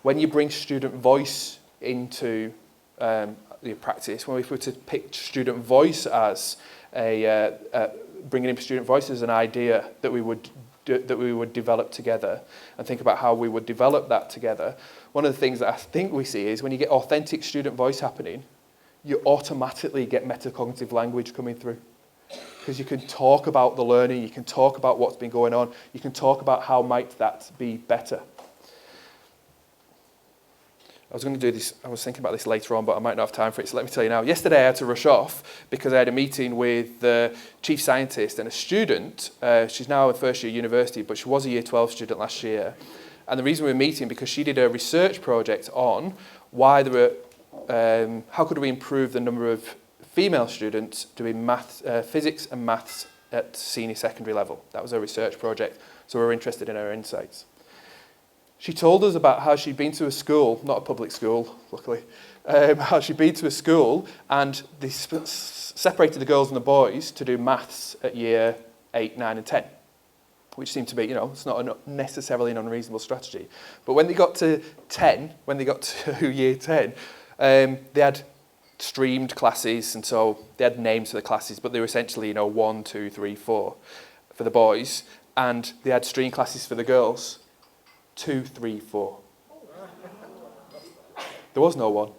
when you bring student voice into the practice, when we were to pick student voice as bringing in student voice as an idea that we would develop together and think about how we would develop that together, one of the things that I think we see is when you get authentic student voice happening, you automatically get metacognitive language coming through. Because you can talk about the learning, you can talk about what's been going on, you can talk about how might that be better. I was going to do this, I was thinking about this later on, but I might not have time for it, so let me tell you now. Yesterday I had to rush off because I had a meeting with the chief scientist and a student. She's now in first year university, but she was a year 12 student last year. And the reason we were meeting, because she did a research project on why there were, how could we improve the number of female students doing physics and maths at senior secondary level. That was her research project, so we were interested in her insights. She told us about how she'd been to a school, not a public school, luckily, how she'd been to a school and they separated the girls and the boys to do maths at year 8, 9 and 10, which seemed to be, it's not necessarily an unreasonable strategy. But when they got to 10, when they got to year 10, they had streamed classes, and so they had names for the classes, but they were essentially, 1, 2, 3, 4 for the boys, and they had stream classes for the girls, 2, 3, 4. There was no 1.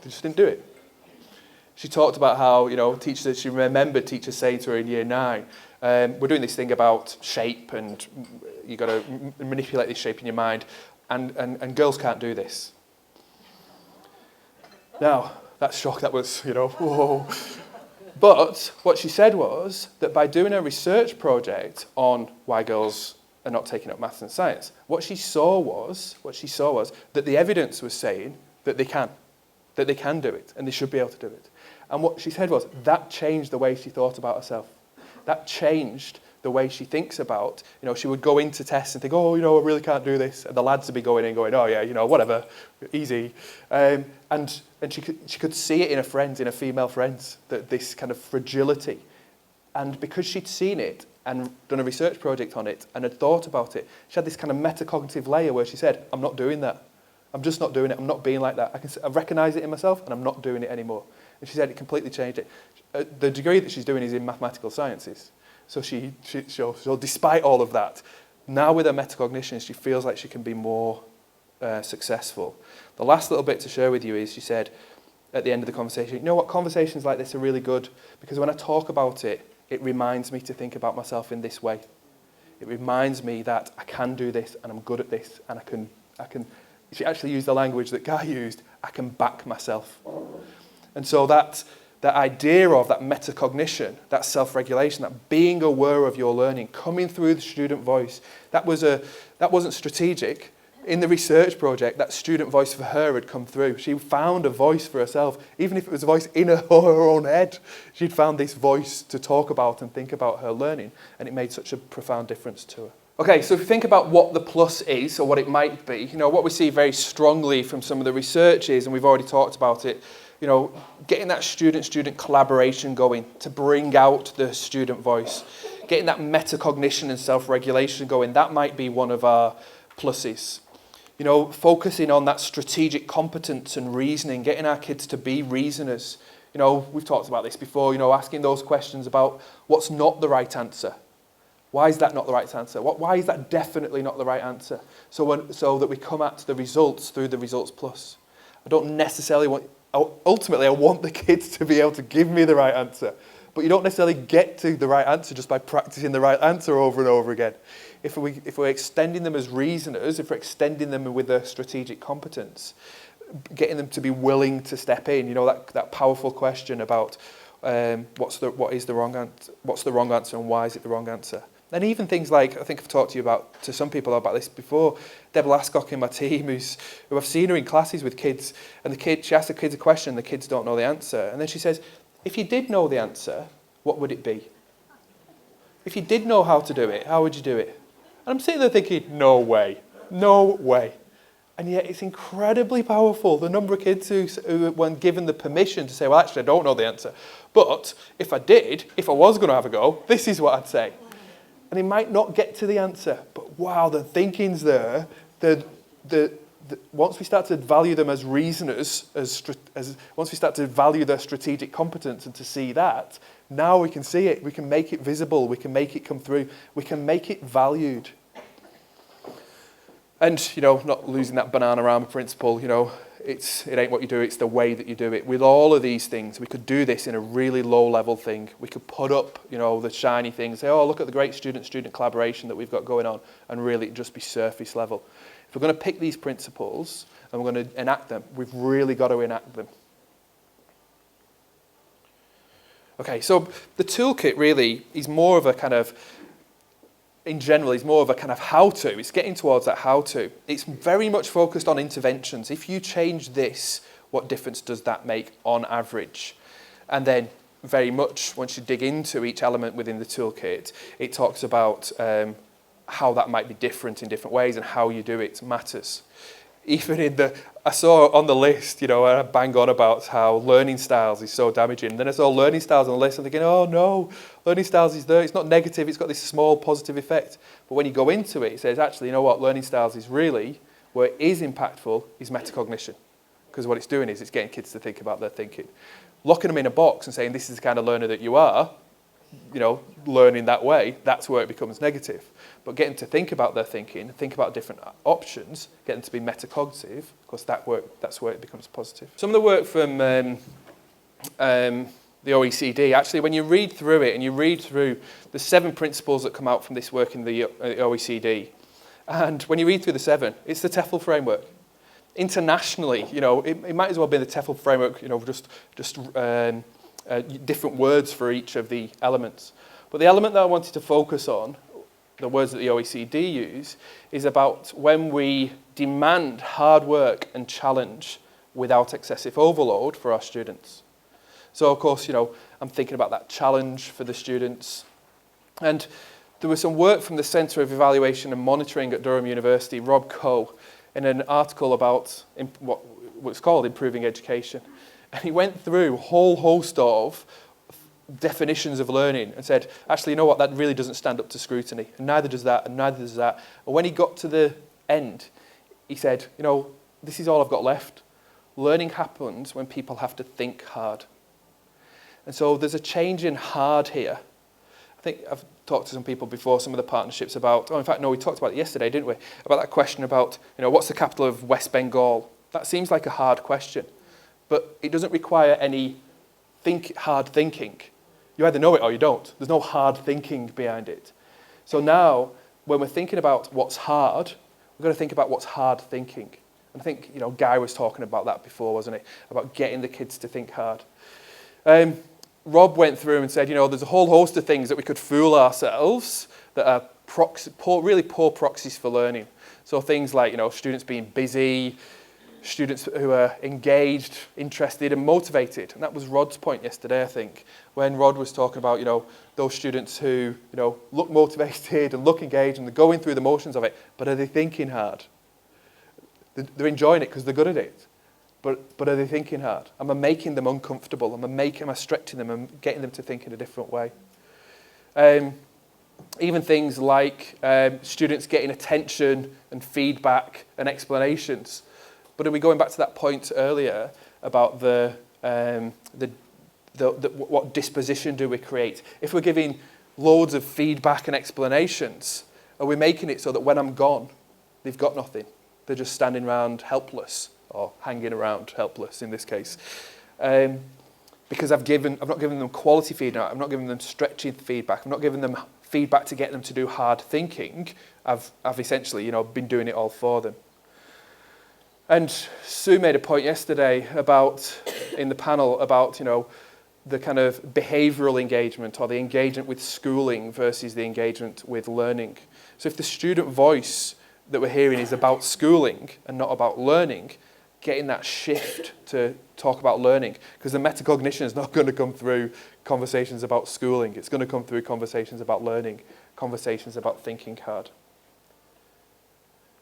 They just didn't do it. She talked about how, she remembered teachers saying to her in year 9, we're doing this thing about shape, and you've got to manipulate this shape in your mind, and girls can't do this. Now, that shock, that was, whoa. But what she said was that by doing a research project on why girls are not taking up maths and science, what she saw was that the evidence was saying that they can do it, and they should be able to do it. And what she said was that changed the way she thought about herself. That changed the way she thinks about, she would go into tests and think, I really can't do this. And the lads would be going in going, oh yeah, whatever, easy. And she could see it in her friends, in her female friends, that this kind of fragility. And because she'd seen it and done a research project on it and had thought about it, she had this kind of metacognitive layer where she said, I'm not doing that. I'm just not doing it. I'm not being like that. I recognise it in myself and I'm not doing it anymore. And she said it completely changed it. The degree that she's doing is in mathematical sciences. So so despite all of that, now with her metacognition, she feels like she can be more successful. The last little bit to share with you is she said at the end of the conversation, conversations like this are really good because when I talk about it, it reminds me to think about myself in this way. It reminds me that I can do this and I'm good at this and I can. She actually used the language that Guy used, I can back myself. And so that idea of that metacognition, that self-regulation, that being aware of your learning, coming through the student voice, that wasn't strategic. In the research project, that student voice for her had come through. She found a voice for herself, even if it was a voice in her own head. She'd found this voice to talk about and think about her learning, and it made such a profound difference to her. Okay, so if you think about what the plus is, or what it might be, what we see very strongly from some of the research is, and we've already talked about it, getting that student-student collaboration going to bring out the student voice, getting that metacognition and self-regulation going, that might be one of our pluses. Focusing on that strategic competence and reasoning, getting our kids to be reasoners. We've talked about this before, asking those questions about what's not the right answer. Why is that not the right answer? Why is that definitely not the right answer? So that we come at the results through the results plus. I don't necessarily want, ultimately I want the kids to be able to give me the right answer. But you don't necessarily get to the right answer just by practicing the right answer over and over again. If we're extending them as reasoners, if we're extending them with a strategic competence, getting them to be willing to step in, that powerful question about what's the wrong answer and why is it the wrong answer. And even things like, I think I've talked to some people about this before, Deb Lascock in my team, who I've seen her in classes with kids, and she asks the kids a question and the kids don't know the answer. And then she says, if you did know the answer, what would it be? If you did know how to do it, how would you do it? And I'm sitting there thinking, no way. And yet it's incredibly powerful, the number of kids who when given the permission to say, well, actually, I don't know the answer. But if I was going to have a go, this is what I'd say. And he might not get to the answer, but wow, the thinking's there, the once we start to value them as reasoners, once we start to value their strategic competence and to see that, now we can see it, we can make it visible, we can make it come through, we can make it valued. And, not losing that banana rama principle, it ain't what you do, it's the way that you do it. With all of these things, we could do this in a really low-level thing. We could put up, the shiny things, say, oh, look at the great student-student collaboration that we've got going on, and really just be surface level. If we're going to pick these principles and we're going to enact them, we've really got to enact them. Okay, so the toolkit really is more of a kind of, in general, is more of a kind of how-to. It's getting towards that how-to. It's very much focused on interventions. If you change this, what difference does that make on average? And then very much, once you dig into each element within the toolkit, it talks about how that might be different in different ways and how you do it matters. Even I saw on the list, I bang on about how learning styles is so damaging. Then I saw learning styles on the list, and thinking, oh no, learning styles is there. It's not negative, it's got this small positive effect. But when you go into it, it says, actually, learning styles is really, where it is impactful, is metacognition. Because what it's doing is it's getting kids to think about their thinking. Locking them in a box and saying, this is the kind of learner that you are, learning that way, that's where it becomes negative. But get them to think about their thinking, think about different options, get them to be metacognitive, of course that's where it becomes positive. Some of the work from the OECD, actually when you read through it and you read through the 7 principles that come out from this work in the OECD, and when you read through the 7, it's the TEFL framework. Internationally, it might as well be the TEFL framework, just different words for each of the elements. But the element that I wanted to focus on, the words that the OECD use, is about when we demand hard work and challenge without excessive overload for our students. So of course, I'm thinking about that challenge for the students. And there was some work from the Centre of Evaluation and Monitoring at Durham University, Rob Coe, in an article about what's called improving education. And he went through a whole host of definitions of learning and said, actually, that really doesn't stand up to scrutiny. And neither does that, and neither does that. And when he got to the end, he said, this is all I've got left. Learning happens when people have to think hard. And so there's a change in hard here. I think I've talked to some people before, some of the partnerships about, we talked about it yesterday, didn't we? About that question about, what's the capital of West Bengal? That seems like a hard question. But it doesn't require any hard thinking. You either know it or you don't. There's no hard thinking behind it. So now, when we're thinking about what's hard, we've got to think about what's hard thinking. And I think, Guy was talking about that before, wasn't he? About getting the kids to think hard. Rob went through and said, there's a whole host of things that we could fool ourselves that are really poor proxies for learning. So things like, students being busy, students who are engaged, interested and motivated. And that was Rod's point yesterday, I think, when Rod was talking about, those students who, look motivated and look engaged and they're going through the motions of it, but are they thinking hard? They're enjoying it because they're good at it. But are they thinking hard? Am I making them uncomfortable? Am I stretching them and getting them to think in a different way? Even things like students getting attention and feedback and explanations. But are we going back to that point earlier about what disposition do we create? If we're giving loads of feedback and explanations, are we making it so that when I'm gone, they've got nothing? They're just standing around helpless, or hanging around helpless in this case. Because I've not given them quality feedback, I've not given them stretching feedback, I've not given them feedback to get them to do hard thinking. I've essentially, been doing it all for them. And Sue made a point yesterday in the panel about, the kind of behavioural engagement or the engagement with schooling versus the engagement with learning. So if the student voice that we're hearing is about schooling and not about learning, getting that shift to talk about learning, because the metacognition is not going to come through conversations about schooling. It's going to come through conversations about learning, conversations about thinking hard.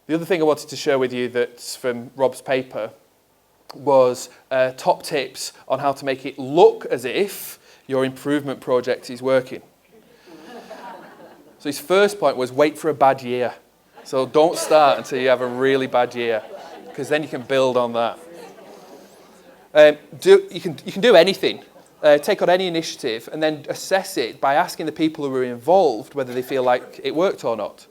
The other thing I wanted to share with you that's from Rob's paper was top tips on how to make it look as if your improvement project is working. So his first point was wait for a bad year. So don't start until you have a really bad year. because then you can build on that. You can do anything. Take on any initiative and then assess it by asking the people who are involved whether they feel like it worked or not.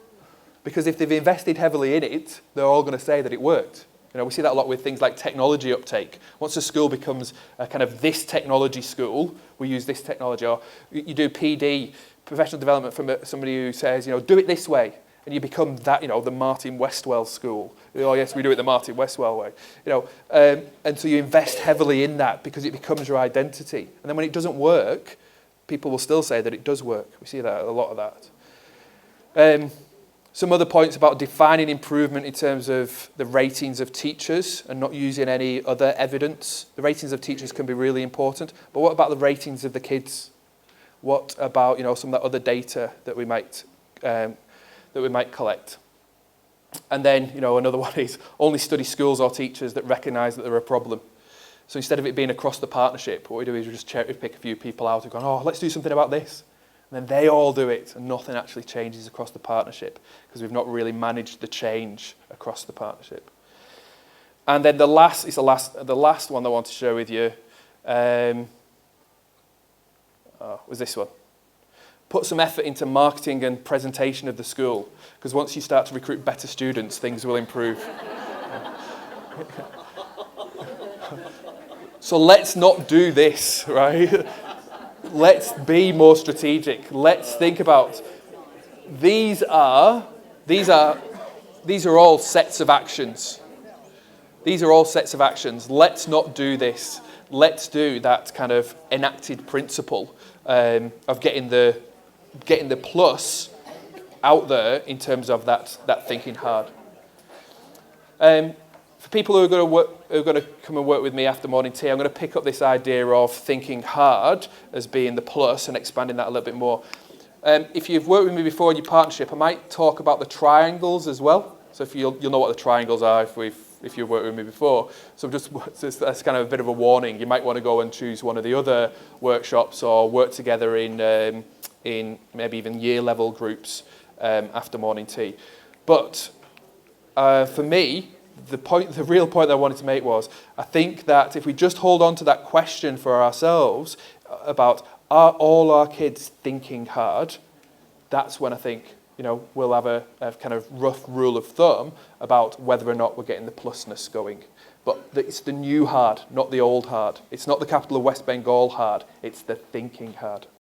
Because if they've invested heavily in it, they're all going to say that it worked. We see that a lot with things like technology uptake. Once a school becomes a kind of this technology school, we use this technology. Or you do PD, professional development, from somebody who says, do it this way. And you become that, the Martin Westwell school. Oh, yes, we do it the Martin Westwell way. And so you invest heavily in that because it becomes your identity. And then when it doesn't work, people will still say that it does work. We see that a lot of that. Some other points about defining improvement in terms of the ratings of teachers and not using any other evidence. The ratings of teachers can be really important, but what about the ratings of the kids? What about some of that other data that we might collect? And then another one is only study schools or teachers that recognise that they're a problem. So instead of it being across the partnership, what we do is we just cherry pick a few people out who've gone, oh, let's do something about this. And then they all do it, and nothing actually changes across the partnership because we've not really managed the change across the partnership. And then the last one I want to share with you was this one. Put some effort into marketing and presentation of the school, because once you start to recruit better students, things will improve. So let's not do this, right? Let's be more strategic. Let's think about these are all sets of actions. These are all sets of actions. Let's not do this. Let's do that kind of enacted principle of getting the plus out there in terms of that thinking hard. For people who are going to come and work with me after morning tea, I'm going to pick up this idea of thinking hard as being the plus and expanding that a little bit more. If you've worked with me before in your partnership, I might talk about the triangles as well. So if you'll know what the triangles are if you've worked with me before. So just that's kind of a bit of a warning. You might want to go and choose one of the other workshops or work together in maybe even year level groups after morning tea. But for me, the real point that I wanted to make was, I think that if we just hold on to that question for ourselves about, are all our kids thinking hard? That's when I think, we'll have a kind of rough rule of thumb about whether or not we're getting the plusness going. But it's the new hard, not the old hard. It's not the capital of West Bengal hard. It's the thinking hard.